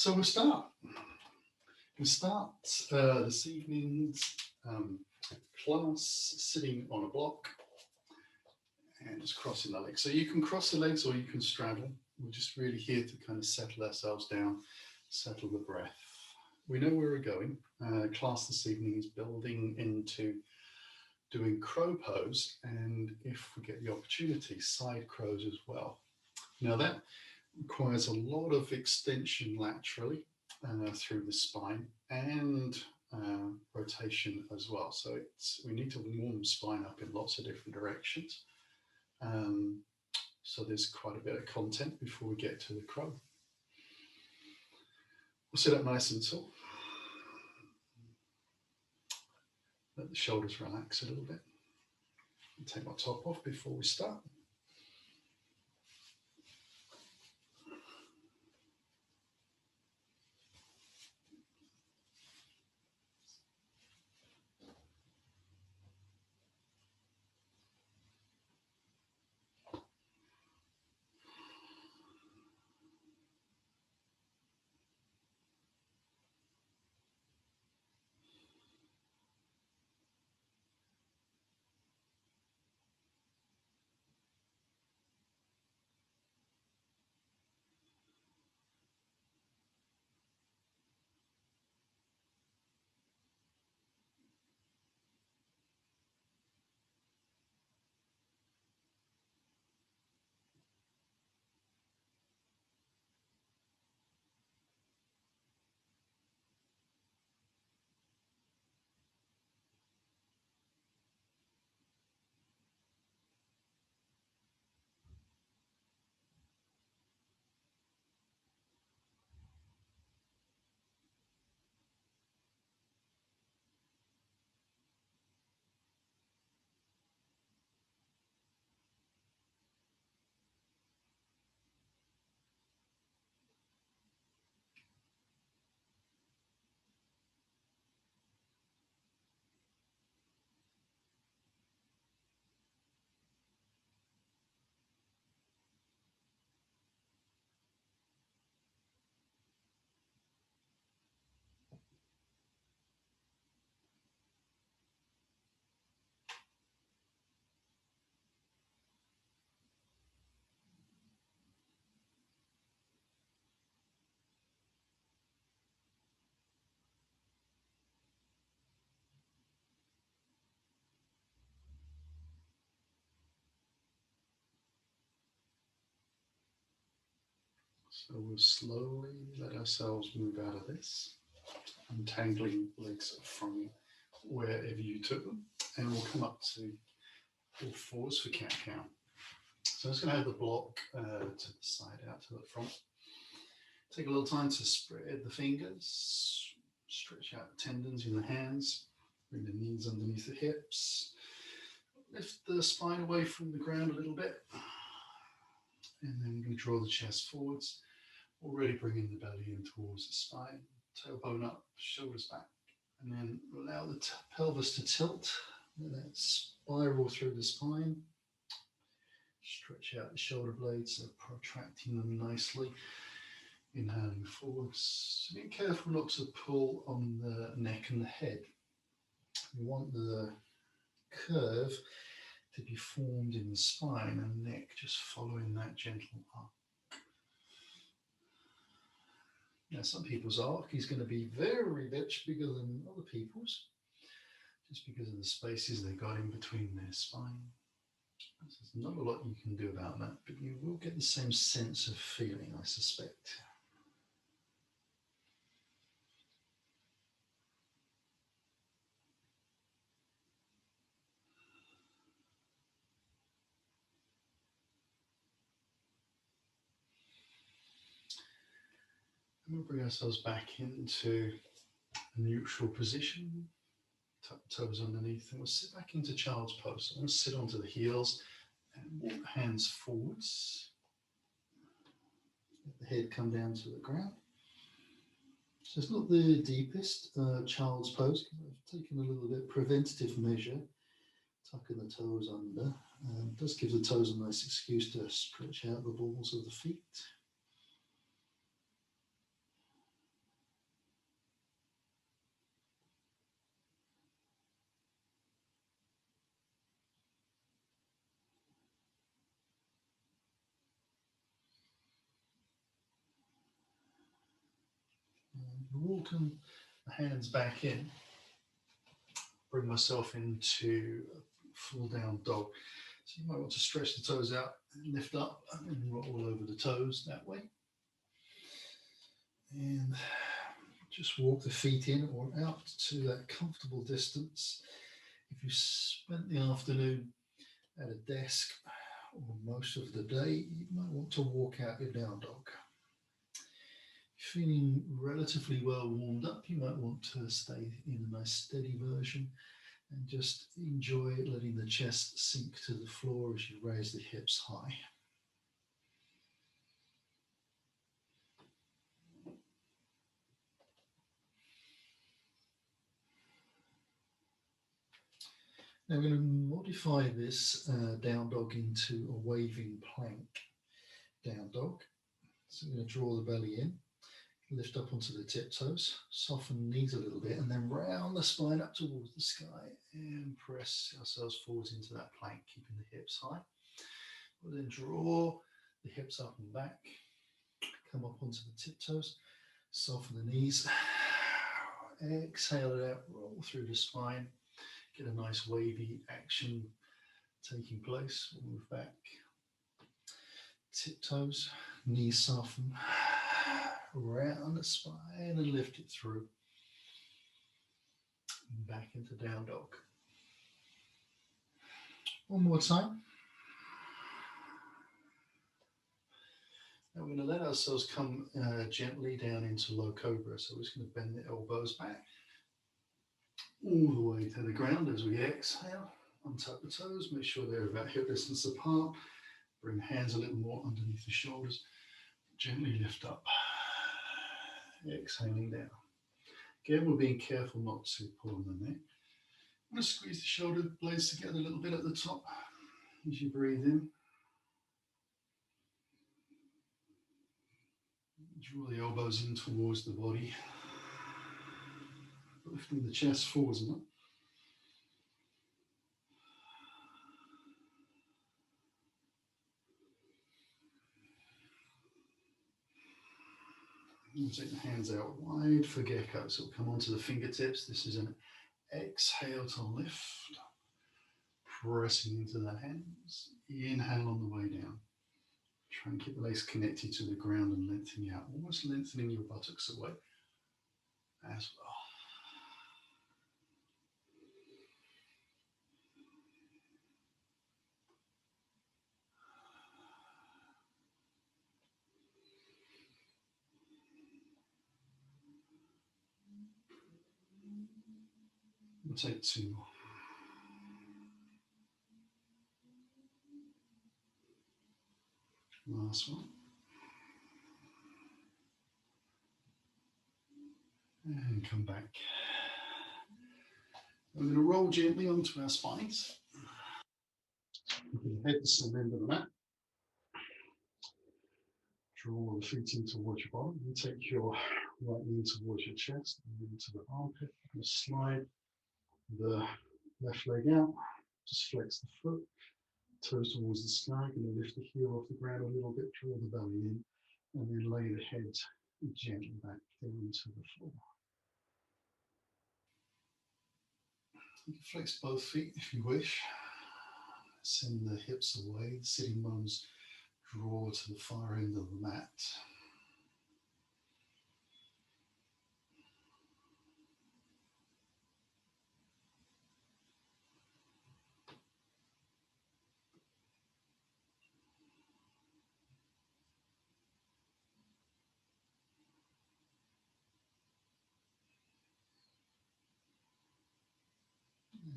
So we'll start. We'll start this evening's class sitting on a block and just crossing the legs. So you can cross the legs or you can straddle. We're just really here to kind of settle ourselves down, settle the breath. We know where we're going. Class this evening is building into doing crow pose, and if we get the opportunity, side crows as well. Now that requires a lot of extension laterally through the spine and rotation as well. So we need to warm the spine up in lots of different directions. So there's quite a bit of content before we get to the crow. We'll sit up nice and tall. Let the shoulders relax a little bit. I'll take my top off before we start. So we'll slowly let ourselves move out of this, untangling legs from wherever you took them, and we'll come up to all fours for cat cow. So I'm just going to have the block to the side, out to the front. Take a little time to spread the fingers, stretch out the tendons in the hands, bring the knees underneath the hips, lift the spine away from the ground a little bit, and then we're going to draw the chest forwards, already bringing the belly in towards the spine, tailbone up, shoulders back, and then allow the pelvis to tilt, let that spiral through the spine, stretch out the shoulder blades, so protracting them nicely, inhaling forwards. So be careful not to pull on the neck and the head. You want the curve to be formed in the spine and neck just following that gentle arc. Now some people's arc is going to be very much bigger than other people's, just because of the spaces they got in between their spine. There's not a lot you can do about that, but you will get the same sense of feeling, I suspect. And we'll bring ourselves back into a neutral position, tuck the toes underneath, and we'll sit back into child's pose. So I'm going to sit onto the heels and walk the hands forwards. Let the head come down to the ground. So it's not the deepest child's pose, because I've taken a little bit preventative measure, tucking the toes under. It does give the toes a nice excuse to stretch out the balls of the feet. walking the hands back in, bring myself into a full down dog. So you might want to stretch the toes out and lift up and roll over the toes that way. And just walk the feet in or out to that comfortable distance. If you spent the afternoon at a desk or most of the day, you might want to walk out your down dog. Feeling relatively well warmed up, you might want to stay in a nice steady version and just enjoy letting the chest sink to the floor as you raise the hips high. Now we're going to modify this down dog into a waving plank down dog. So we're going to draw the belly in, lift up onto the tiptoes, soften the knees a little bit, and then round the spine up towards the sky and press ourselves forwards into that plank, keeping the hips high. We'll then draw the hips up and back, come up onto the tiptoes, soften the knees, exhale it out, roll through the spine, get a nice wavy action taking place. We'll move back, tiptoes, knees soften, around the spine and lift it through. Back into down dog. One more time. Now we're going to let ourselves come gently down into low cobra. So we're just going to bend the elbows back all the way to the ground as we exhale. Untap the toes, make sure they're about hip distance apart. Bring the hands a little more underneath the shoulders. Gently lift up. Exhaling down. Again, we're being careful not to pull on the neck. I'm going to squeeze the shoulder blades together a little bit at the top as you breathe in. Draw the elbows in towards the body, lifting the chest forwards and up. We'll take the hands out wide for gecko. So we'll come onto the fingertips. This is an exhale to lift, pressing into the hands. Inhale on the way down. Try and keep the legs connected to the ground and lengthening out, almost lengthening your buttocks away as well. We'll take two more. Last one. And come back. We're going to roll gently onto our spines. Head to some end of the mat. Draw the feet in towards your bottom. And take your right knee towards your chest and into the armpit. And slide the left leg out. Just flex the foot. Toes towards the sky. Going to lift the heel off the ground a little bit. Draw the belly in. And then lay the head gently back down to the floor. You can flex both feet if you wish. Send the hips away. The sitting bones draw to the far end of the mat.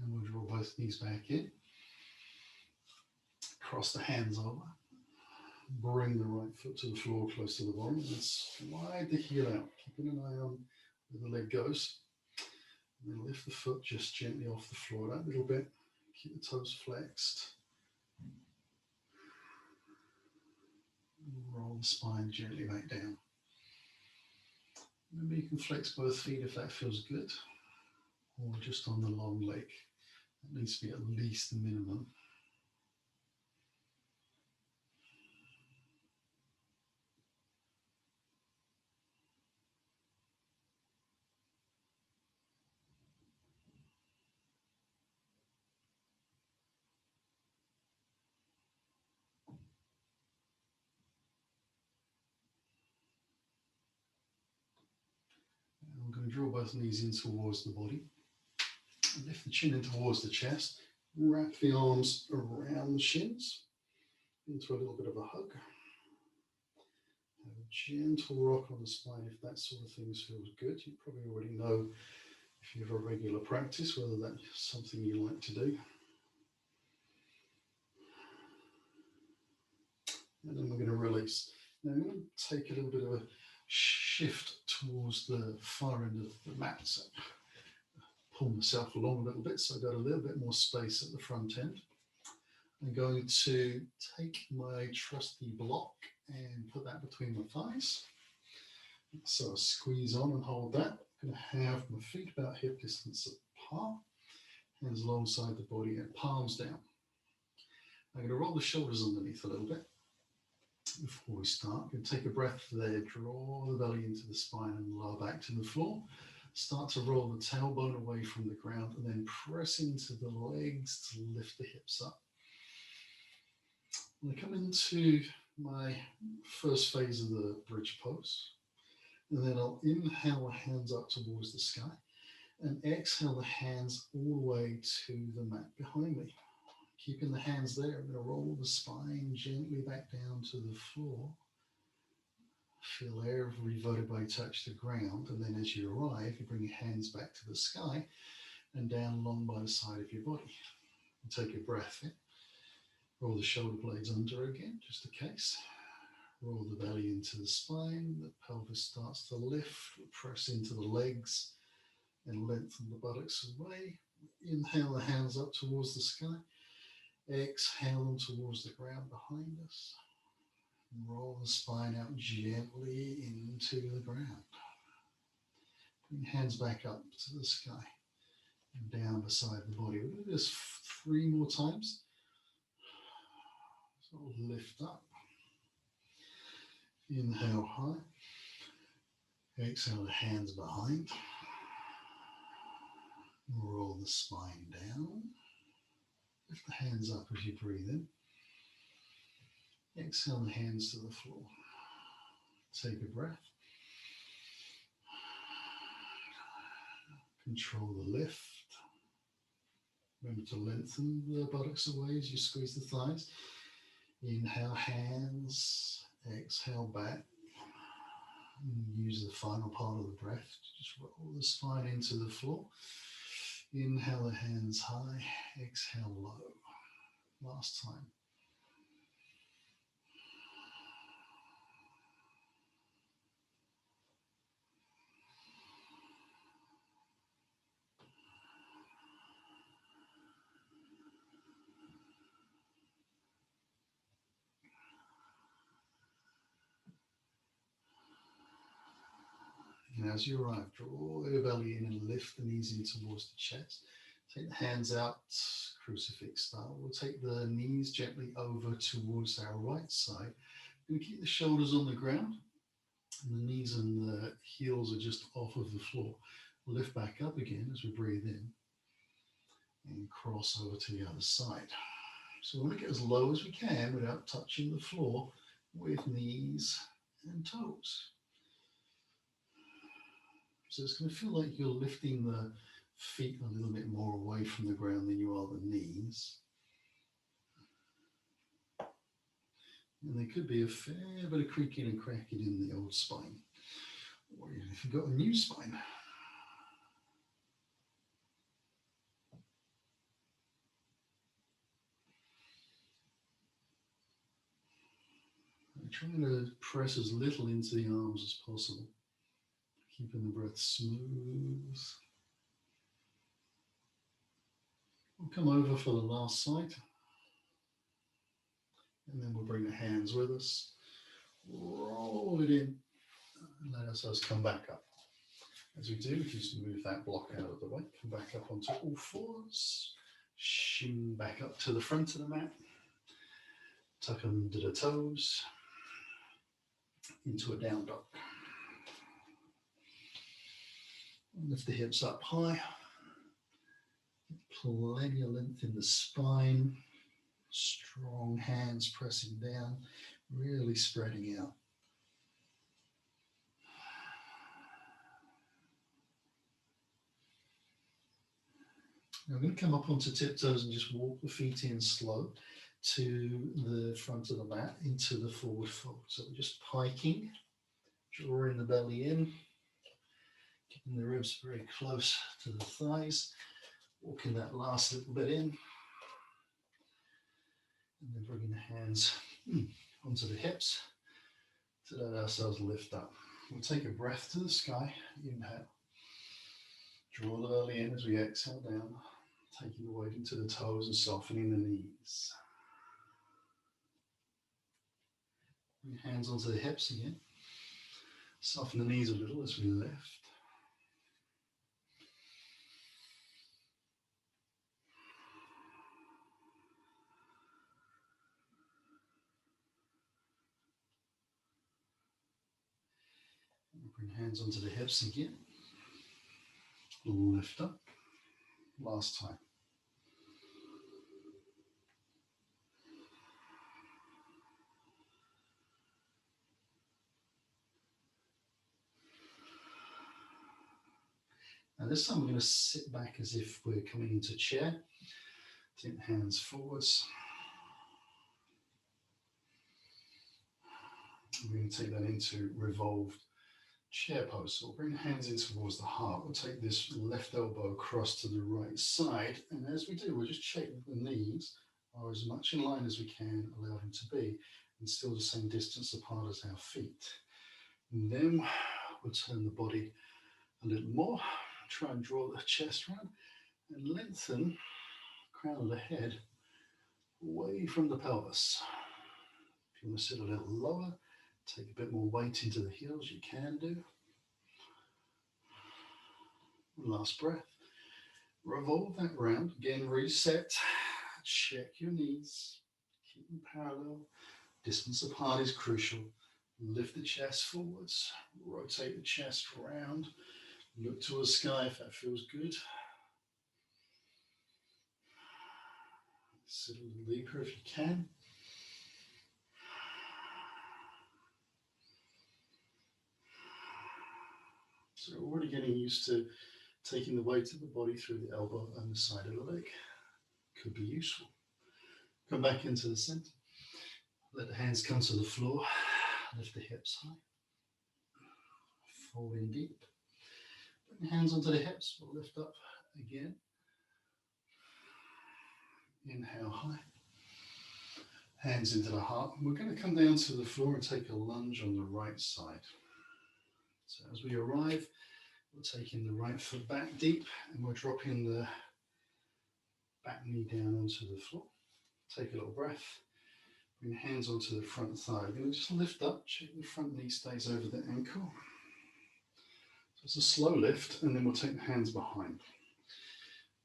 And we'll draw both knees back in. Cross the hands over. Bring the right foot to the floor close to the bottom and slide the heel out, keeping an eye on where the leg goes. And then lift the foot just gently off the floor that little bit. Keep the toes flexed. Roll the spine gently back down. Maybe you can flex both feet if that feels good, or just on the long leg. That needs to be at least the minimum. both knees in towards the body. Lift the chin in towards the chest. Wrap the arms around the shins into a little bit of a hug. Have a gentle rock on the spine if that sort of thing feels good. You probably already know if you have a regular practice whether that's something you like to do. And then we're going to release. Now I'm going to take a little bit of a shift towards the far end of the mat. So pull myself along a little bit so I've got a little bit more space at the front end. I'm going to take my trusty block and put that between my thighs. So I squeeze on and hold that. I'm going to have my feet about hip distance apart, hands alongside the body and palms down. I'm going to roll the shoulders underneath a little bit before we start. You can take a breath there, draw the belly into the spine and lower back to the floor. Start to roll the tailbone away from the ground and then press into the legs to lift the hips up. I'm going to come into my first phase of the bridge pose, and then I'll inhale the hands up towards the sky and exhale the hands all the way to the mat behind me. Keeping the hands there, I'm going to roll the spine gently back down to the floor. Feel every vertebrae touch the ground, and then as you arrive, you bring your hands back to the sky and down along by the side of your body. And take a breath in. Roll the shoulder blades under again, just in case. Roll the belly into the spine. The pelvis starts to lift. Press into the legs and lengthen the buttocks away. Inhale the hands up towards the sky. Exhale them towards the ground behind us. Roll the spine out gently into the ground. Bring your hands back up to the sky and down beside the body. We'll do this 3 more times. So lift up. Inhale high. Exhale the hands behind. Roll the spine down. Lift the hands up as you breathe in. Exhale the hands to the floor. Take a breath. Control the lift. Remember to lengthen the buttocks away as you squeeze the thighs. Inhale hands. Exhale back. And use the final part of the breath to just roll the spine into the floor. Inhale the hands high. Exhale low. Last time. And as you arrive, draw your belly in and lift the knees in towards the chest. Take the hands out, crucifix style. We'll take the knees gently over towards our right side. We're going to keep the shoulders on the ground. And the knees and the heels are just off of the floor. Lift back up again as we breathe in. And cross over to the other side. So we want to get as low as we can without touching the floor with knees and toes. So it's going to feel like you're lifting the feet a little bit more away from the ground than you are the knees. And there could be a fair bit of creaking and cracking in the old spine, or even if you've got a new spine. I'm trying to press as little into the arms as possible. Keeping the breath smooth. We'll come over for the last side. And then we'll bring the hands with us. Roll it in. And let ourselves come back up. As we do, we just move that block out of the way. Come back up onto all fours. Shin back up to the front of the mat. Tuck under the toes. Into a down dog. Lift the hips up high. Plenty of length in the spine. Strong hands pressing down, really spreading out. Now I'm going to come up onto tiptoes and just walk the feet in slow to the front of the mat into the forward fold. So we're just piking, drawing the belly in, keeping the ribs very close to the thighs, walking that last little bit in, and then bringing the hands onto the hips to let ourselves lift up. We'll take a breath to the sky, inhale. Draw the belly in as we exhale down, taking the weight into the toes and softening the knees. Bring hands onto the hips again. Soften the knees a little as we lift. Bring hands onto the hips again. Lift up. Last time. Now this time we're going to sit back as if we're coming into chair. Take the hands forwards. We're going to take that into revolved chair pose. So we'll bring the hands in towards the heart. We'll take this left elbow across to the right side. And as we do, we'll just check that the knees are as much in line as we can allow them to be, and still the same distance apart as our feet. And then we'll turn the body a little more. Try and draw the chest round and lengthen the crown of the head away from the pelvis. If you want to sit a little lower, take a bit more weight into the heels, you can do. Last breath. Revolve that round. Again, reset. Check your knees. Keep them parallel. Distance apart is crucial. Lift the chest forwards. Rotate the chest round. Look towards the sky if that feels good. Sit a little deeper if you can. So we're already getting used to taking the weight of the body through the elbow and the side of the leg. Could be useful. Come back into the center. Let the hands come to the floor. Lift the hips high. Fold in deep. Bring the hands onto the hips. We'll lift up again. Inhale high. Hands into the heart. We're going to come down to the floor and take a lunge on the right side. So as we arrive, we're taking the right foot back deep and we're dropping the back knee down onto the floor. Take a little breath. Bring the hands onto the front thigh. We're going to just lift up, check the front knee stays over the ankle. So it's a slow lift, and then we'll take the hands behind.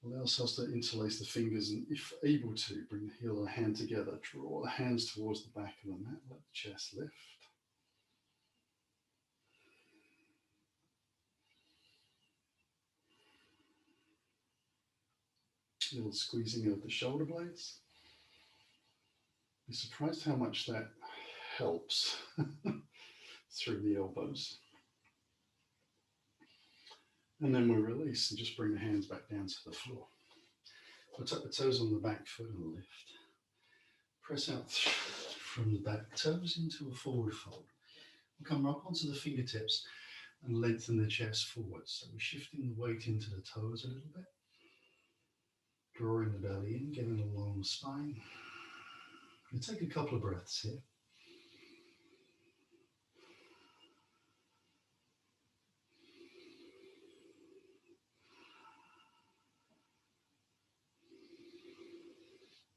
Allow ourselves to interlace the fingers, and if able to, bring the heel of the hand together. Draw the hands towards the back of the mat. Let the chest lift. A little squeezing of the shoulder blades. Be surprised how much that helps through the elbows. And then we release and just bring the hands back down to the floor. We'll tuck the toes on the back foot and lift. Press out from the back toes into a forward fold. We'll come up onto the fingertips and lengthen the chest forward. So we're shifting the weight into the toes a little bit. Drawing the belly in, getting a long spine. We'll take a couple of breaths here.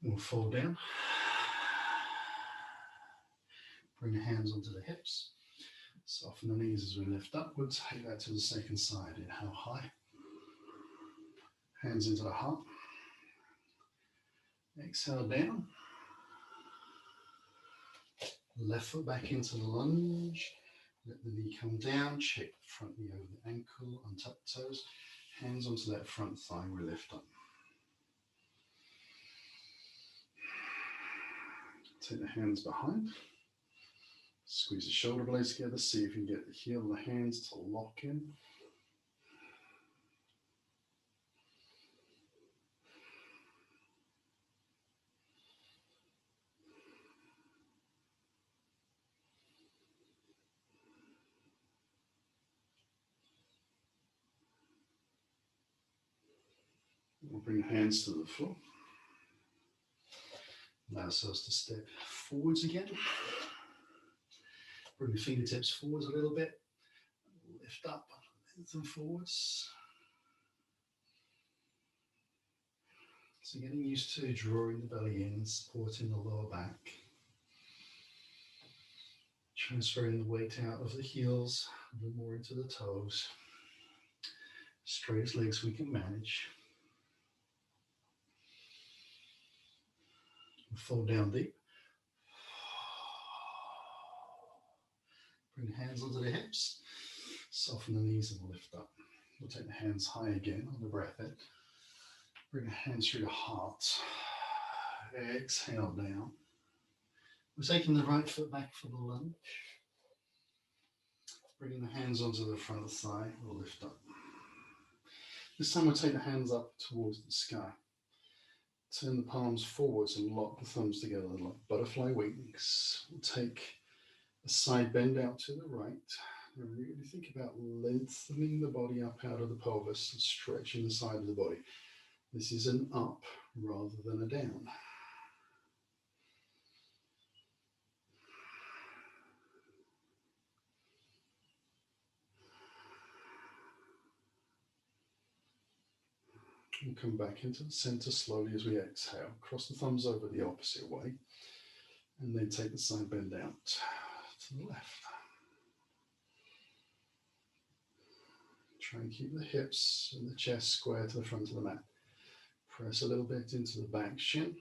We'll fold down. Bring the hands onto the hips. Soften the knees as we lift upwards. Take that to the second side. Inhale high. Hands into the heart. Exhale down. Left foot back into the lunge. Let the knee come down. Check the front knee over the ankle. Untuck the toes. Hands onto that front thigh. We lift up. Take the hands behind. Squeeze the shoulder blades together. See if you can get the heel of the hands to lock in. We'll bring the hands to the floor. Allow ourselves to step forwards again. Bring the fingertips forwards a little bit. Lift up, lengthen forwards. So getting used to drawing the belly in, supporting the lower back. Transferring the weight out of the heels, a little more into the toes. Straight as legs we can manage. Fall down deep. Bring the hands onto the hips. Soften the knees and lift up. We'll take the hands high again on the breath in. Bring the hands through the heart. Exhale down. We're taking the right foot back for the lunge. Bringing the hands onto the front thigh. We'll lift up. This time we'll take the hands up towards the sky. Turn the palms forwards and lock the thumbs together like butterfly wings. We'll take a side bend out to the right. And really think about lengthening the body up out of the pelvis and stretching the side of the body. This is an up rather than a down. We'll come back into the center slowly as we exhale. Cross the thumbs over the opposite way. And then take the side bend out to the left. Try and keep the hips and the chest square to the front of the mat. Press a little bit into the back shin.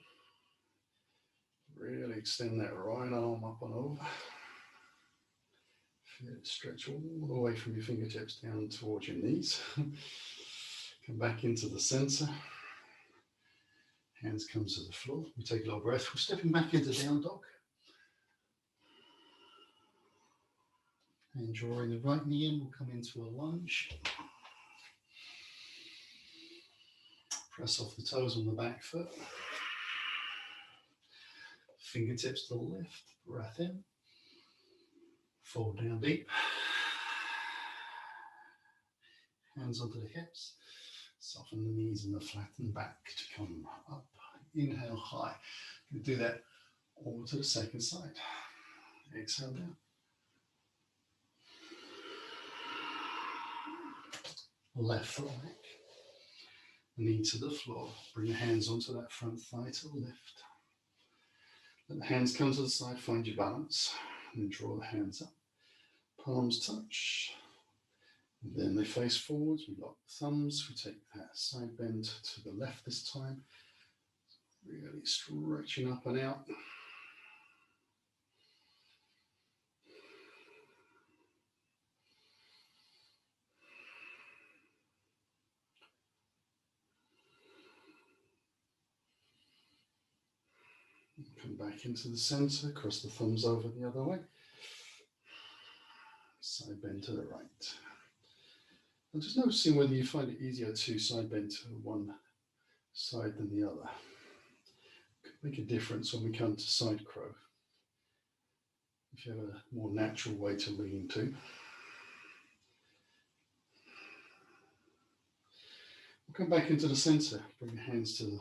Really extend that right arm up and over. Feel it stretch all the way from your fingertips down towards your knees. Come back into the center. Hands come to the floor. We take a little breath. We're stepping back into down dog. And drawing the right knee in, we'll come into a lunge. Press off the toes on the back foot. Fingertips to the left. Breath in. Fold down deep. Hands onto the hips. Soften the knees and the flattened back to come up. Inhale high. You do that all to the second side. Exhale down. Left foot back. Knee to the floor. Bring the hands onto that front thigh to the lift. Let the hands come to the side. Find your balance. And draw the hands up. Palms touch. And then they face forwards. We lock the thumbs. We take that side bend to the left this time. Really stretching up and out. Come back into the center. Cross the thumbs over the other way. Side bend to the right. And just noticing whether you find it easier to side bend to one side than the other. Could make a difference when we come to side crow. If you have a more natural way to lean to. We'll come back into the center. Bring your hands to the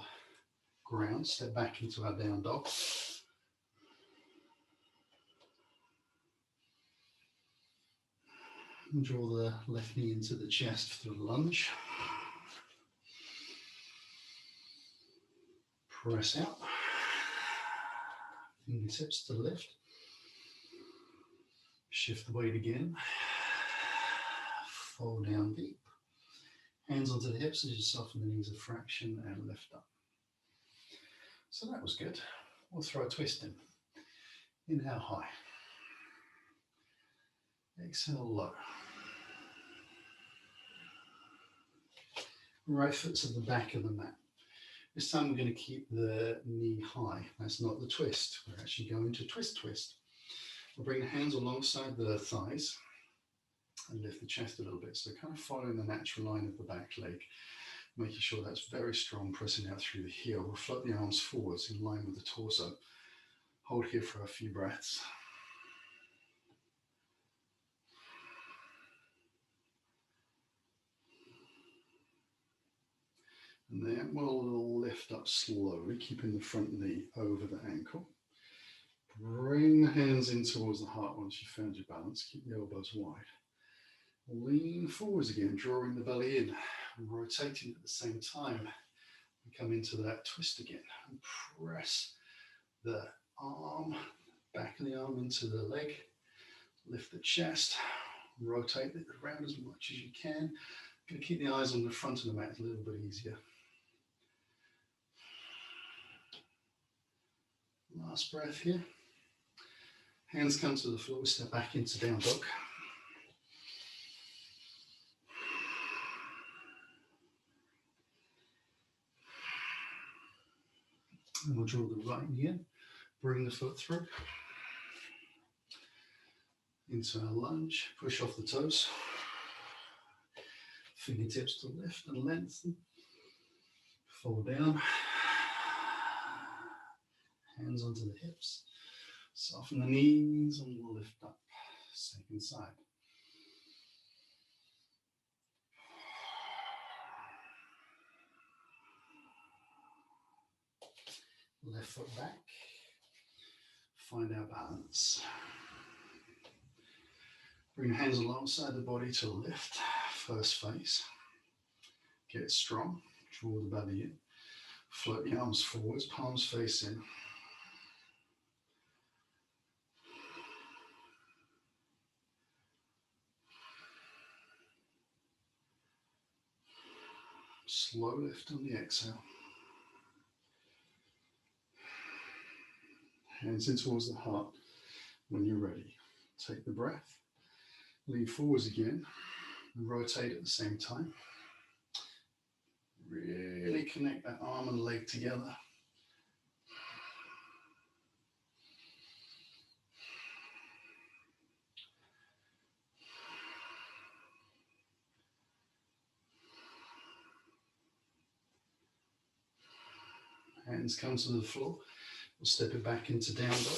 ground. Step back into our down dog. And draw the left knee into the chest for the lunge. Press out. Fingertips to the lift. Shift the weight again. Fold down deep. Hands onto the hips as you soften the knees a fraction and lift up. So that was good. We'll throw a twist in. Inhale high. Exhale low. Right foot to the back of the mat. This time we're going to keep the knee high. That's not the twist. We're actually going to twist. We'll bring the hands alongside the thighs and lift the chest a little bit. So kind of following the natural line of the back leg, making sure that's very strong, pressing out through the heel. We'll float the arms forwards in line with the torso. Hold here for a few breaths. And then we'll lift up slowly, keeping the front knee over the ankle. Bring the hands in towards the heart once you've found your balance. Keep the elbows wide. Lean forwards again, drawing the belly in and rotating at the same time. And come into that twist again and press the arm, back of the arm into the leg. Lift the chest, rotate it around as much as you can. Going to keep the eyes on the front of the mat, a little bit easier. Last breath here. Hands come to the floor, step back into down dog. And we'll draw the right knee in, bring the foot through. Into our lunge, push off the toes. Fingertips to lift and lengthen. Fall down. Hands onto the hips. Soften the knees and we'll lift up. Second side. Left foot back. Find our balance. Bring the hands alongside the body to lift. First phase. Get strong. Draw the belly in. Float the arms forwards, palms face in. Slow lift on the exhale. Hands in towards the heart when you're ready. Take the breath. Lean forwards again. And rotate at the same time. Really connect that arm and leg together. Hands come to the floor. We'll step it back into down dog.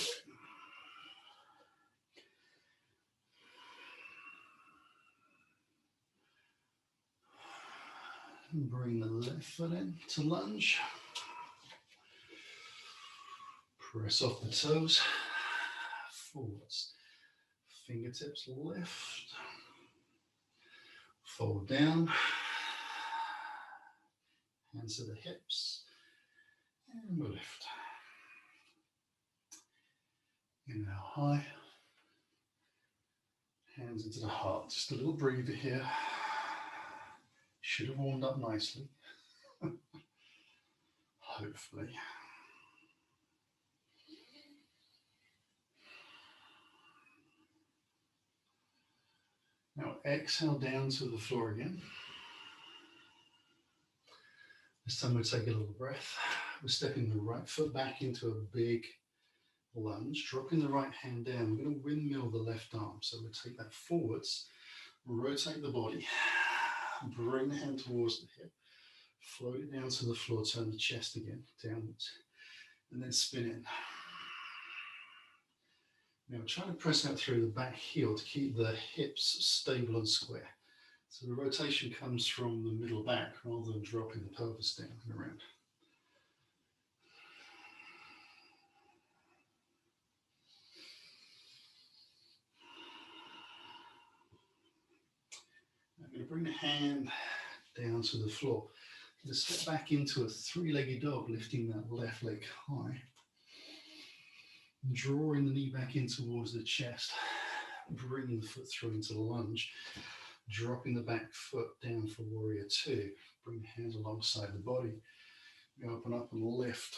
And bring the left foot in to lunge. Press off the toes. Forwards. Fingertips lift. Fold down. Hands to the hips. And we'll lift. Inhale high. Hands into the heart. Just a little breather here. Should have warmed up nicely. Hopefully. Now exhale down to the floor again. This time we'll take a little breath. We're stepping the right foot back into a big lunge, dropping the right hand down. We're going to windmill the left arm. So we'll take that forwards, rotate the body, bring the hand towards the hip, float it down to the floor, turn the chest again downwards, and then spin in. Now try to press out through the back heel to keep the hips stable and square. So the rotation comes from the middle back rather than dropping the pelvis down and around. I'm going to bring the hand down to the floor. Just step back into a three-legged dog, lifting that left leg high. Drawing the knee back in towards the chest, bringing the foot through into the lunge, dropping the back foot down for warrior two. Bring the hands alongside the body. Open up and lift.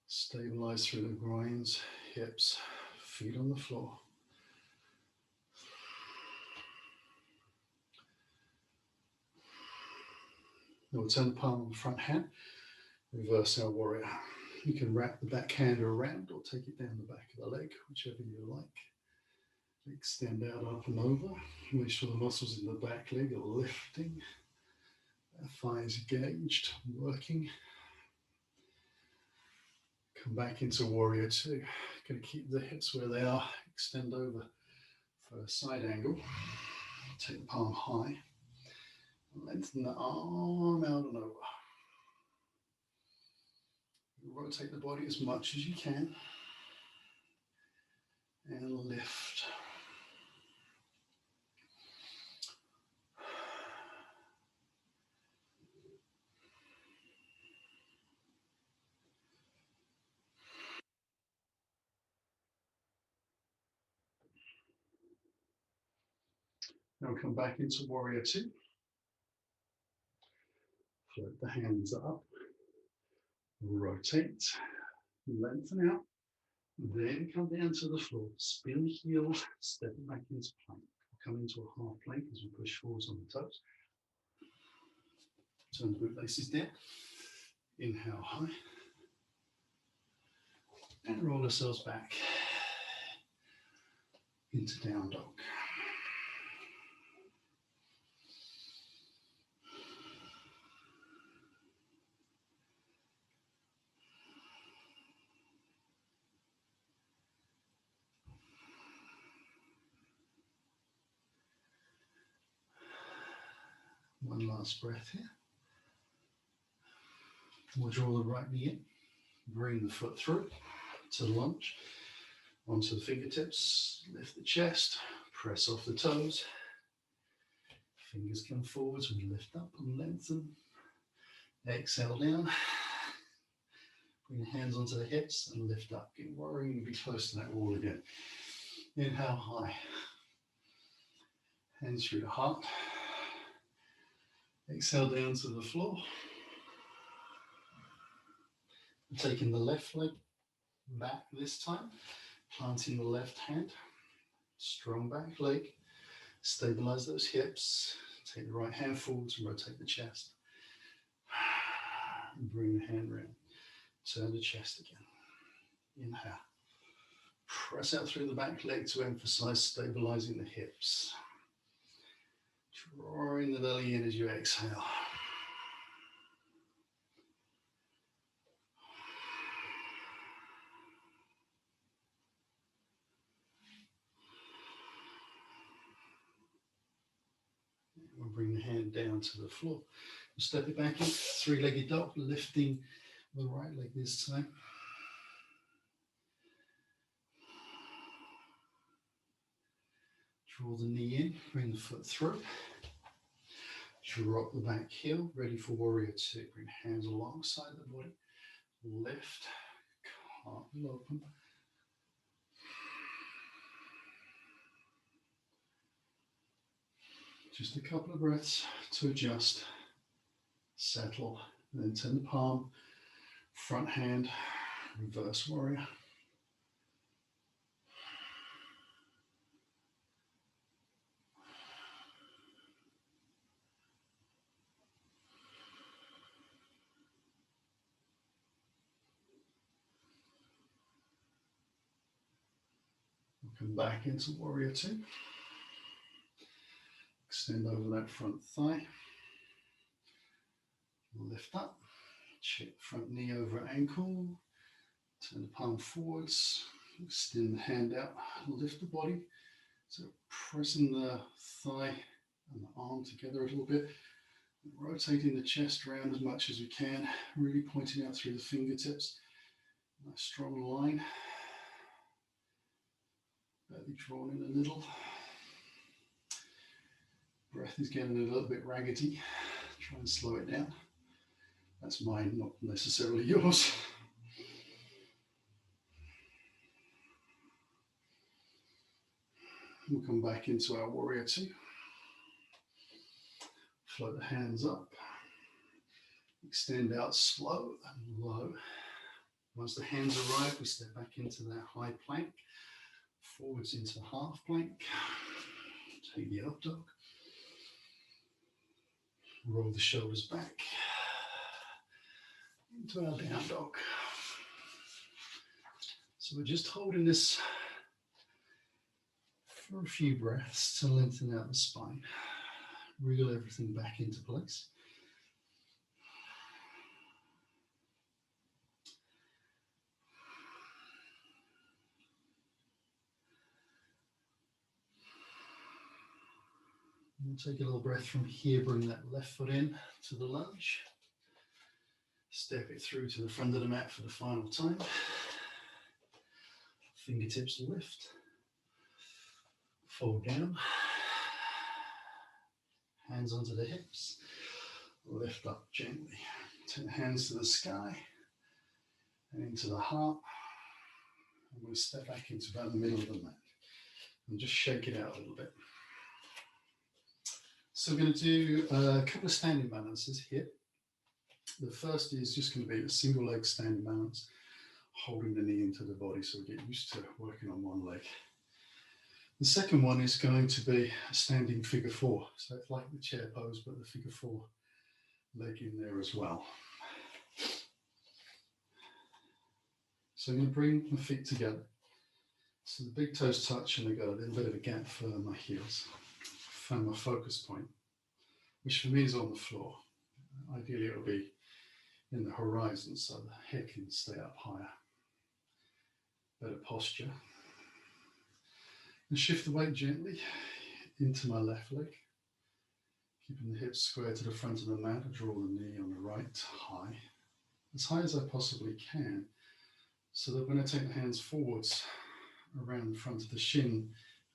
Stabilize through the groins, hips, feet on the floor. Now we'll turn the palm on the front hand, reverse our warrior. You can wrap the back hand around or take it down the back of the leg, whichever you like. Extend out up and over. Make sure the muscles in the back leg are lifting. Thighs engaged, working. Come back into warrior two. Going to keep the hips where they are. Extend over for a side angle. Take the palm high. Lengthen the arm out and over. Rotate the body as much as you can and lift. Now come back into warrior two. Float the hands up, rotate, lengthen out, then come down to the floor, spin the heel, step it back into plank. Come into a half plank as we push forwards on the toes. Turn the boot laces down, inhale high, and roll ourselves back into down dog. One last breath here. We'll draw the right knee in, bring the foot through to lunge, onto the fingertips, lift the chest, press off the toes. Fingers come forwards, we lift up and lengthen. Exhale down. Bring the hands onto the hips and lift up. Get worrying to be close to that wall again. Inhale high. Hands through the heart. Exhale down to the floor. Taking the left leg back this time. Planting the left hand. Strong back leg. Stabilize those hips. Take the right hand forwards and rotate the chest. And bring the hand round. Turn the chest again. Inhale. Press out through the back leg to emphasize stabilizing the hips. Drawing the belly in as you exhale. We'll bring the hand down to the floor. We'll step it back in, three-legged dog, lifting the right leg this time. Draw the knee in, bring the foot through. Drop the back heel, ready for warrior two. Bring hands alongside the body. Lift, heart will open. Just a couple of breaths to adjust, settle, and then turn the palm, front hand, reverse warrior. Come back into warrior two. Extend over that front thigh. Lift up. Check front knee over ankle. Turn the palm forwards. Extend the hand out. Lift the body. So pressing the thigh and the arm together a little bit. Rotating the chest around as much as we can. Really pointing out through the fingertips. Nice strong line. Belly drawn in a little. Breath is getting a little bit raggedy. Try and slow it down. That's mine, not necessarily yours. We'll come back into our warrior two. Float the hands up. Extend out slow and low. Once the hands arrive, we step back into that high plank. Forwards into half plank. Take the up dog. Roll the shoulders back. Into our down dog. So we're just holding this for a few breaths to lengthen out the spine. Wriggle everything back into place. We'll take a little breath from here, bring that left foot in to the lunge. Step it through to the front of the mat for the final time. Fingertips lift. Fold down. Hands onto the hips. Lift up gently. Take the hands to the sky and into the heart. I'm going to step back into about the middle of the mat and just shake it out a little bit. So we're going to do a couple of standing balances here. The first is just going to be a single leg standing balance, holding the knee into the body so we get used to working on one leg. The second one is going to be a standing figure four. So it's like the chair pose, but the figure four leg in there as well. So I'm going to bring my feet together. So the big toes touch and I've got a little bit of a gap for my heels. Find my focus point, which for me is on the floor. Ideally it will be in the horizon so the head can stay up higher. Better posture. And shift the weight gently into my left leg. Keeping the hips square to the front of the mat. I draw the knee on the right high. As high as I possibly can. So that when I take the hands forwards around the front of the shin,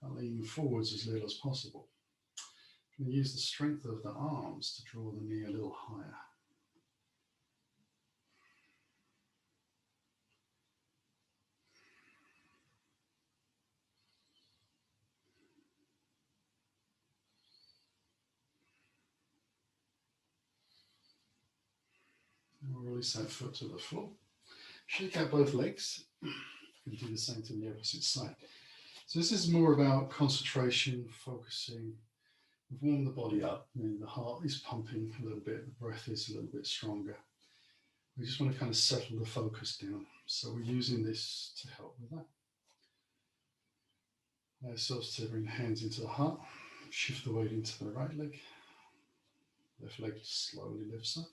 I lean forwards as little as possible. I'm going to use the strength of the arms to draw the knee a little higher. And we'll release that foot to the floor. Shake out both legs. You can do the same to the opposite side. So this is more about concentration, focusing. We've warmed the body up, and the heart is pumping a little bit, the breath is a little bit stronger. We just want to kind of settle the focus down. So we're using this to help with that. Allow yourselves to bring the hands into the heart, shift the weight into the right leg. Left leg slowly lifts up.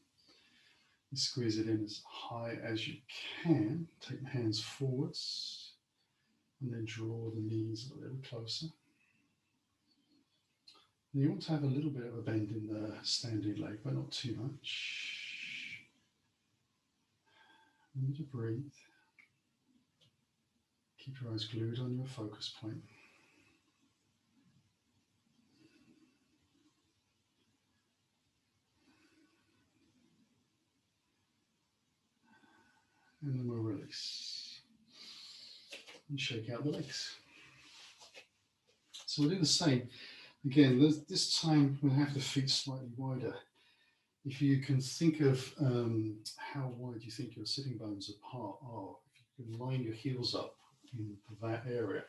You squeeze it in as high as you can. Take the hands forwards and then draw the knees a little closer. And you want to have a little bit of a bend in the standing leg, but not too much. Remember to breathe. Keep your eyes glued on your focus point. And then we'll release. And shake out the legs. So we'll do the same. Again, this time we'll have the feet slightly wider. If you can think of how wide you think your sitting bones apart are, if you can line your heels up in that area,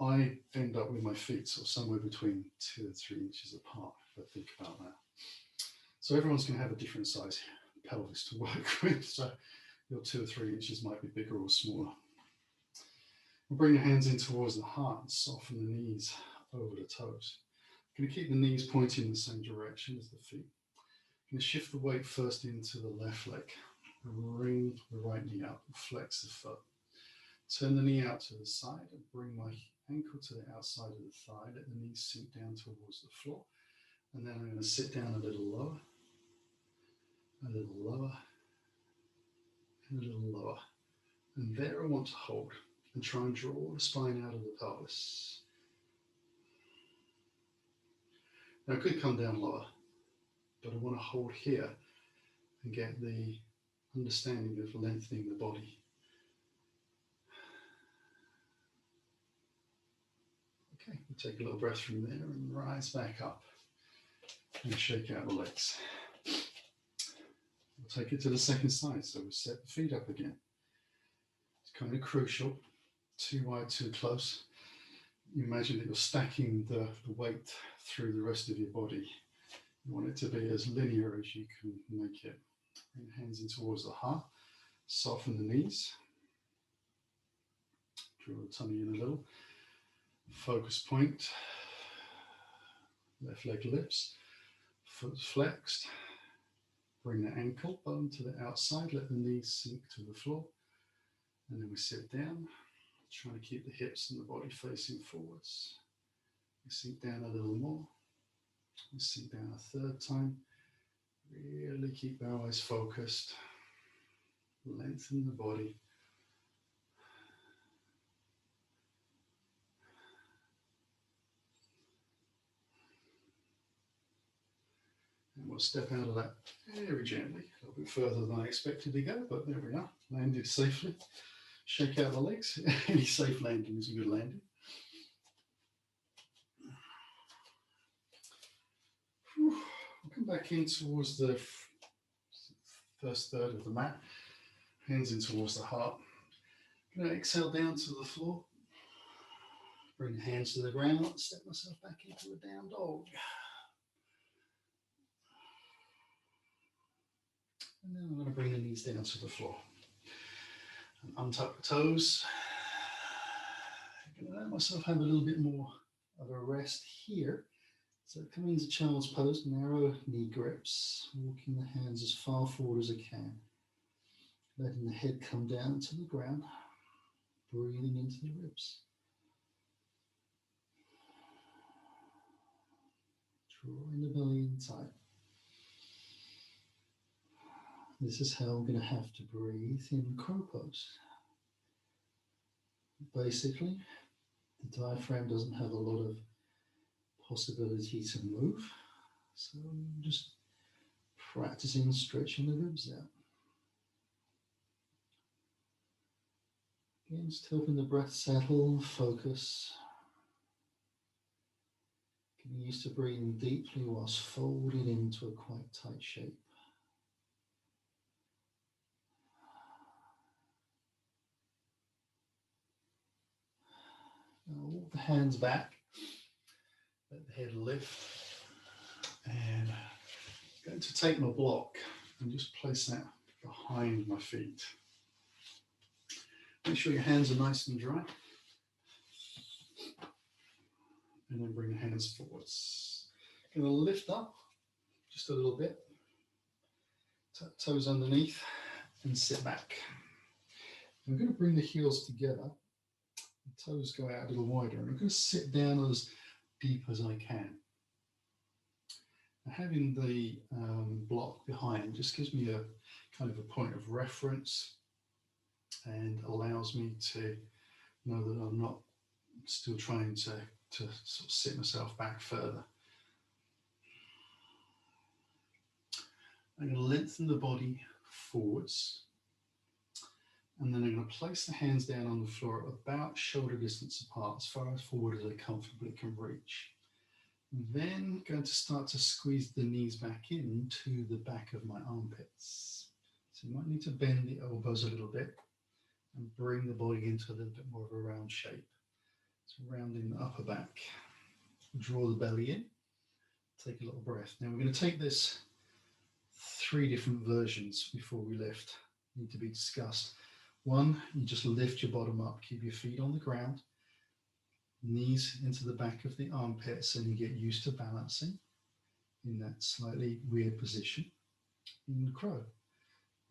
I end up with my feet sort of somewhere between 2 and 3 inches apart, if I think about that. So everyone's going to have a different size pelvis to work with, so your 2 or 3 inches might be bigger or smaller. We'll bring the hands in towards the heart and soften the knees over the toes. I'm going to keep the knees pointing in the same direction as the feet. I'm going to shift the weight first into the left leg. Bring the right knee up, flex the foot. Turn the knee out to the side and bring my ankle to the outside of the thigh. Let the knees sink down towards the floor. And then I'm going to sit down a little lower, and a little lower. And there I want to hold and try and draw the spine out of the pelvis. Now I could come down lower, but I want to hold here and get the understanding of lengthening the body. Okay, we'll take a little breath from there and rise back up and shake out the legs. We'll take it to the second side, so we'll set the feet up again. It's kind of crucial, too wide, too close. You imagine that you're stacking the weight through the rest of your body. You want it to be as linear as you can make it. Bring the hands in towards the heart, soften the knees, draw the tummy in a little. Focus point, left leg lifts, foot flexed. Bring the ankle bone to the outside, let the knees sink to the floor. And then we sit down, trying to keep the hips and the body facing forwards. We sink down a little more. Sit down a third time. Really keep our eyes focused. Lengthen the body. And we'll step out of that very gently, a little bit further than I expected to go, but there we are. Landed safely. Shake out the legs. Any safe landing is a good landing. Whew. We'll come back in towards the first third of the mat. Hands in towards the heart. I'm going to exhale down to the floor. Bring the hands to the ground. Step myself back into a down dog. And then I'm going to bring the knees down to the floor. And untuck the toes. I'm going to let myself have a little bit more of a rest here. So coming into child's pose, narrow knee grips, walking the hands as far forward as I can. Letting the head come down to the ground, breathing into the ribs. Drawing the belly in tight. This is how I'm going to have to breathe in crow pose. Basically, the diaphragm doesn't have a lot of possibility to move, so I'm just practicing stretching the ribs out. Again, just helping the breath settle, focus. Getting used to breathing deeply whilst folded into a quite tight shape. Now walk the hands back, let the head lift, and I'm going to take my block and just place that behind my feet. Make sure your hands are nice and dry. And then bring the hands forwards. Going to lift up just a little bit. Tuck toes underneath and sit back. I'm going to bring the heels together. The toes go out a little wider. And I'm going to sit down as deep as I can. Now, having the block behind just gives me a kind of a point of reference and allows me to know that I'm not still trying to sort of sit myself back further. I'm going to lengthen the body forwards, and then I'm going to place the hands down on the floor about shoulder distance apart, as far as forward as I comfortably can reach. Then going to start to squeeze the knees back into the back of my armpits. So you might need to bend the elbows a little bit and bring the body into a little bit more of a round shape. So rounding the upper back. Draw the belly in. Take a little breath. Now we're going to take this 3 different versions before we lift. Need to be discussed. One, you just lift your bottom up, keep your feet on the ground, knees into the back of the armpits, and you get used to balancing in that slightly weird position in the crow.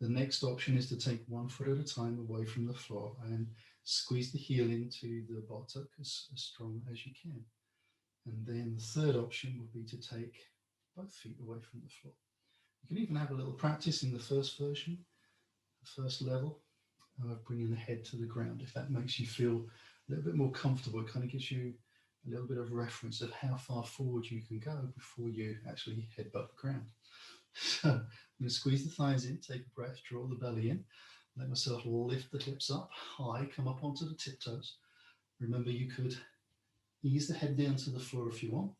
The next option is to take 1 foot at a time away from the floor and squeeze the heel into the buttock as strong as you can. And then the third option would be to take both feet away from the floor. You can even have a little practice in the first version, the first level, of bringing the head to the ground. If that makes you feel a little bit more comfortable, it kind of gives you a little bit of reference of how far forward you can go before you actually headbutt the ground. So I'm going to squeeze the thighs in, take a breath, draw the belly in, let myself lift the hips up high, come up onto the tiptoes. Remember, you could ease the head down to the floor if you want.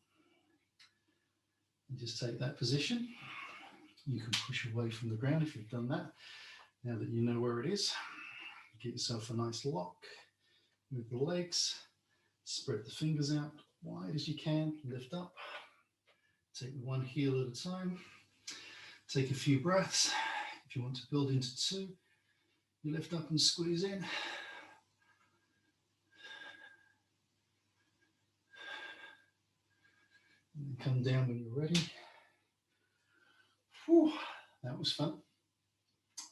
And just take that position. You can push away from the ground if you've done that. Now that you know where it is, get yourself a nice lock. Move the legs, spread the fingers out wide as you can, lift up. Take one heel at a time. Take a few breaths. If you want to build into 2, you lift up and squeeze in. And then come down when you're ready. Whew, that was fun.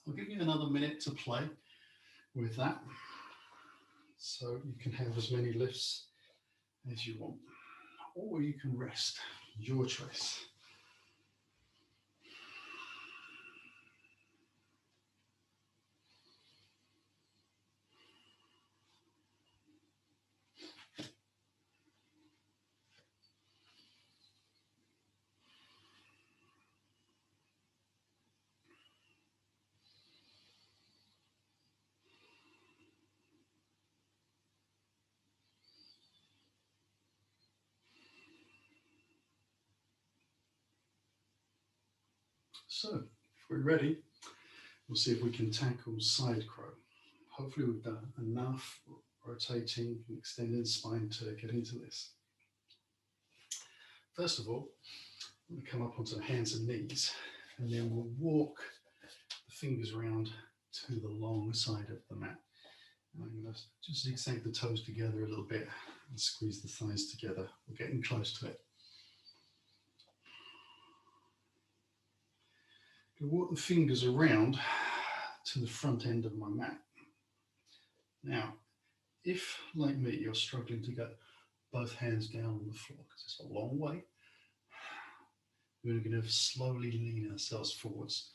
I'll give you another minute to play with that, so you can have as many lifts as you want, or you can rest. Your choice. So, if we're ready, we'll see if we can tackle side crow. Hopefully we've done enough rotating and extending spine to get into this. First of all, we're going to come up onto the hands and knees, and then we'll walk the fingers around to the long side of the mat. And I'm going to just zigzag the toes together a little bit and squeeze the thighs together. We're getting close to it. I'm going to walk the fingers around to the front end of my mat. Now, if, like me, you're struggling to get both hands down on the floor because it's a long way, we're going to slowly lean ourselves forwards.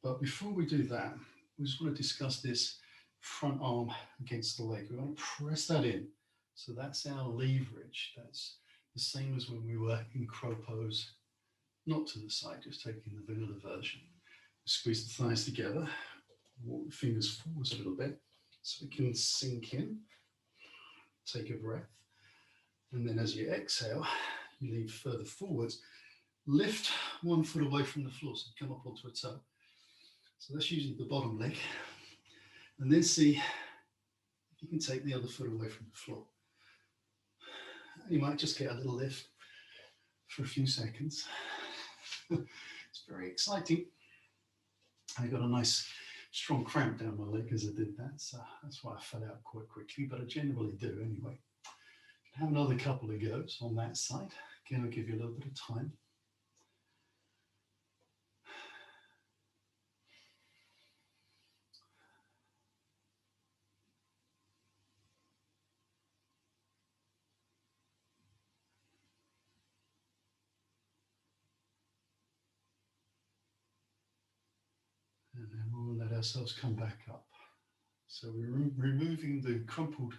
But before we do that, we just want to discuss this front arm against the leg. We want to press that in. So that's our leverage. That's the same as when we were in crow pose, not to the side, just taking the vanilla version. Squeeze the thighs together, walk the fingers forwards a little bit so we can sink in. Take a breath. And then as you exhale, you lean further forwards. Lift one foot away from the floor, so you come up onto a toe. So that's usually the bottom leg. And then see if you can take the other foot away from the floor. And you might just get a little lift for a few seconds. It's very exciting. I got a nice strong cramp down my leg as I did that, so that's why I fell out quite quickly, but I generally do anyway. Have another couple of goes on that side. Again, I'll give you a little bit of time. And then we'll let ourselves come back up. So we're removing the crumpled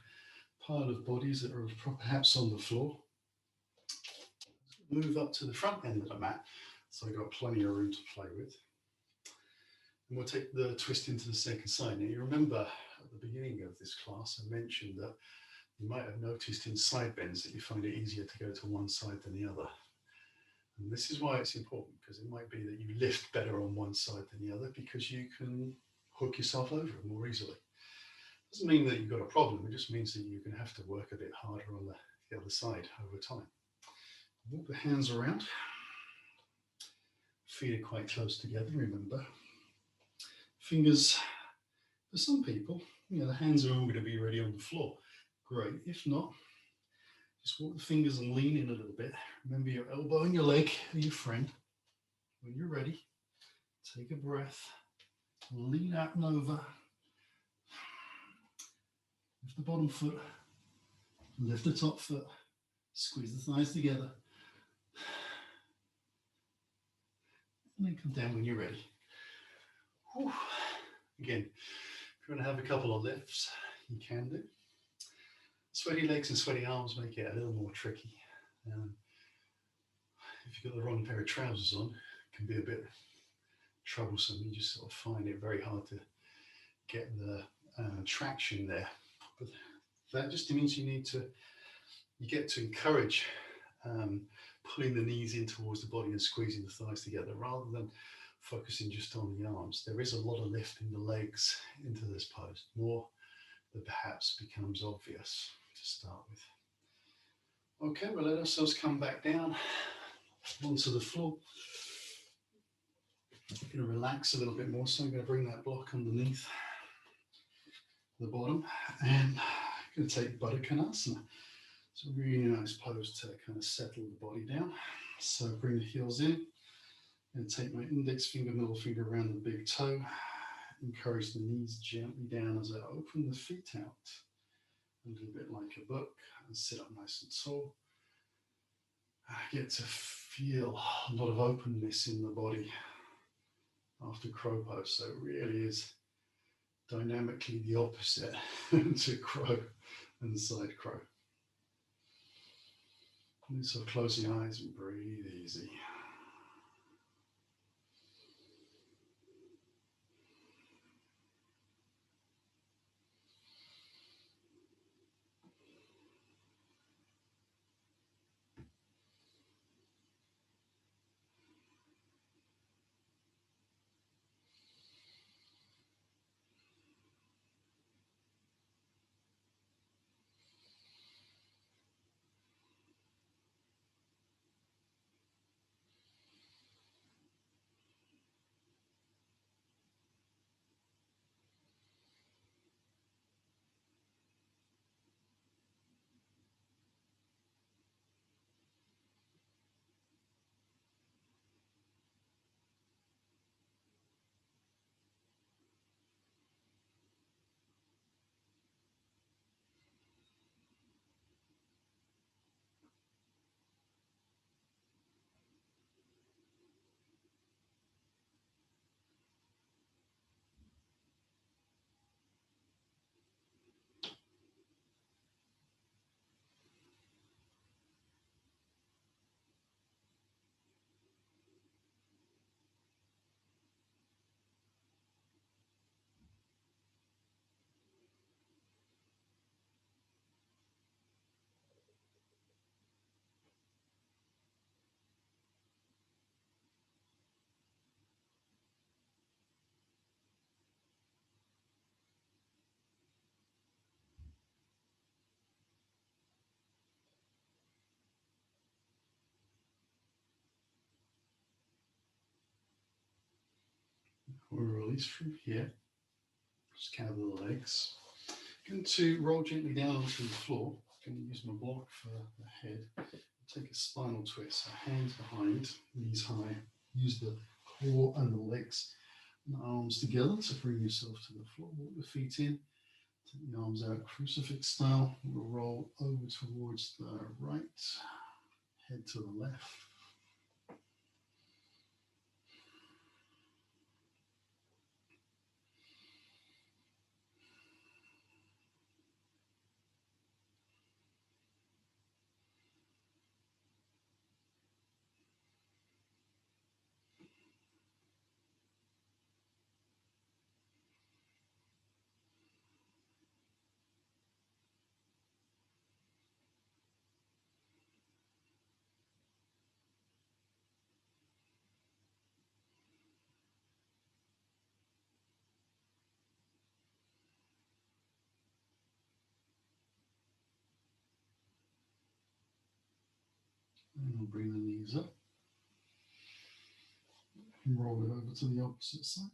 pile of bodies that are perhaps on the floor. Move up to the front end of the mat, so I've got plenty of room to play with. And we'll take the twist into the second side. Now you remember at the beginning of this class I mentioned that you might have noticed in side bends that you find it easier to go to one side than the other. And this is why it's important, because it might be that you lift better on one side than the other because you can hook yourself over it more easily. Doesn't mean that you've got a problem, it just means that you're going to have to work a bit harder on the other side over time. Walk the hands around. Feet are quite close together, remember. Fingers, for some people, the hands are all going to be ready on the floor. Great. If not, just walk the fingers and lean in a little bit. Remember, your elbow and your leg are your friend. When you're ready, take a breath, lean out and over. Lift the bottom foot, lift the top foot, squeeze the thighs together. And then come down when you're ready. Whew. Again, if you want to have a couple of lifts, you can do. Sweaty legs and sweaty arms make it a little more tricky. If you've got the wrong pair of trousers on, it can be a bit troublesome. You just sort of find it very hard to get the traction there. But that just means you get to encourage pulling the knees in towards the body and squeezing the thighs together rather than focusing just on the arms. There is a lot of lift in the legs into this pose, more than perhaps becomes obvious to start with. Okay, we'll let ourselves come back down onto the floor. I'm going to relax a little bit more, so I'm going to bring that block underneath the bottom and I'm going to take Baddha Konasana. It's a really nice pose to kind of settle the body down. So bring the heels in and take my index finger, middle finger around the big toe. Encourage the knees gently down as I open the feet out. A little bit like a book and sit up nice and tall. I get to feel a lot of openness in the body after crow pose. So it really is dynamically the opposite to crow and side crow. And so close your eyes and breathe easy. We'll release from here. Just gather the legs. Going to roll gently down onto the floor. I'm going to use my block for the head. Take a spinal twist. So hands behind, knees high. Use the core and the legs and the arms together to bring yourself to the floor. Walk the feet in. Take the arms out crucifix style. We'll roll over towards the right. Head to the left. And we'll bring the knees up. And roll it over to the opposite side.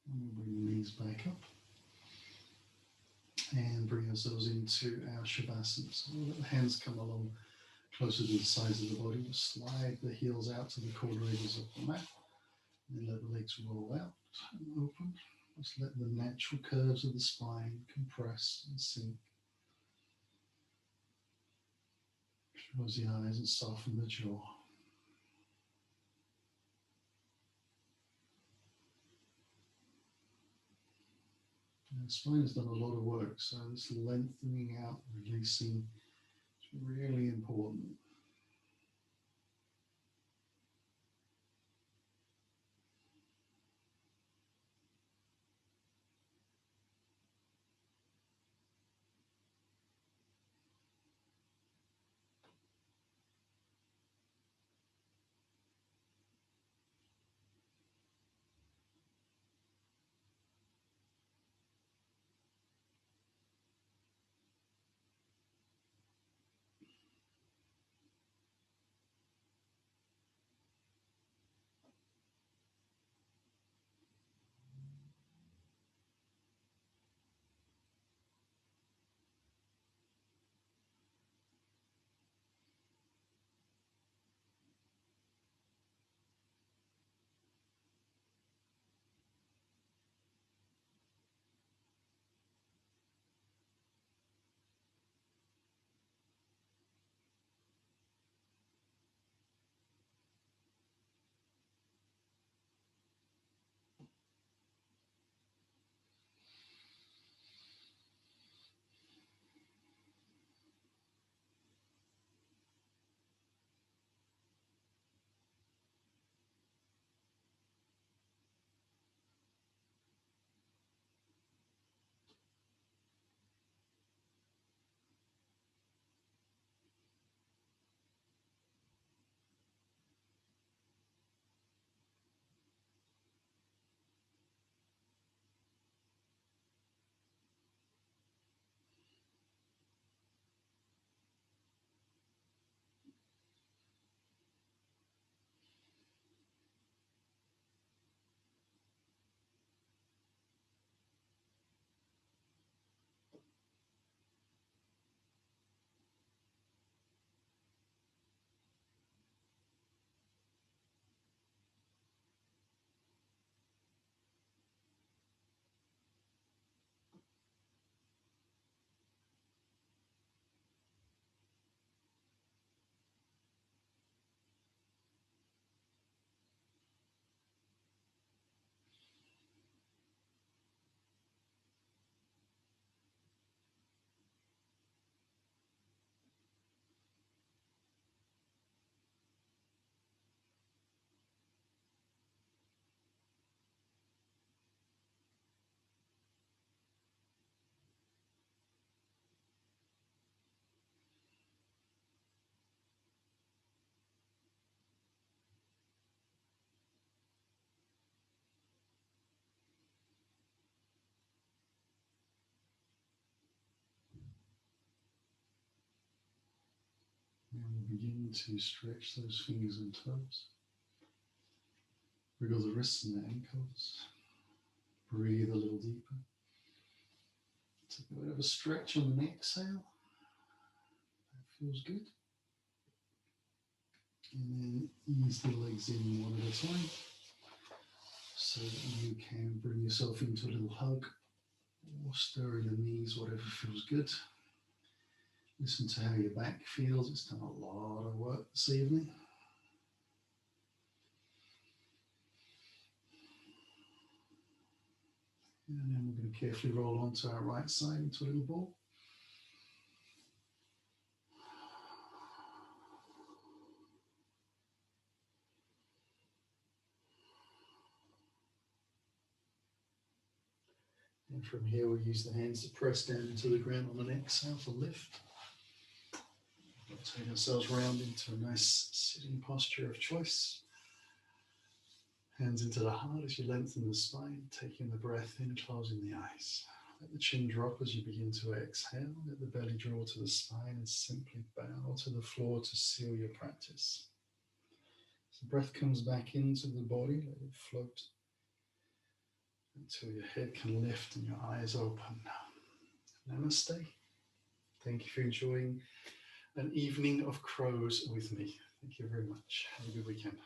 And we'll bring the knees back up. And bring ourselves into our Shavasana. So we'll let the hands come along closer to the sides of the body. We'll slide the heels out to the quarter edges of the mat. And then let the legs roll out and open. Just let the natural curves of the spine compress and sink. Close the eyes and soften the jaw. The spine has done a lot of work, so this lengthening out, releasing is really important. begin to stretch those fingers and toes. Wriggle the wrists and the ankles. Breathe a little deeper. Take a bit of a stretch on the exhale. That feels good. And then ease the legs in one at a time so that you can bring yourself into a little hug or stir in the knees, whatever feels good. Listen to how your back feels. It's done a lot of work this evening. And then we're going to carefully roll onto our right side into a little ball. And from here, we'll use the hands to press down into the ground on an exhale for lift. We'll take ourselves round into a nice sitting posture of choice. Hands into the heart as you lengthen the spine, taking the breath in, closing the eyes. Let the chin drop as you begin to exhale. Let the belly draw to the spine and simply bow to the floor to seal your practice. As the breath comes back into the body, let it float until your head can lift and your eyes open. Namaste. Thank you for enjoying an evening of crows with me. Thank you very much. Have a good weekend.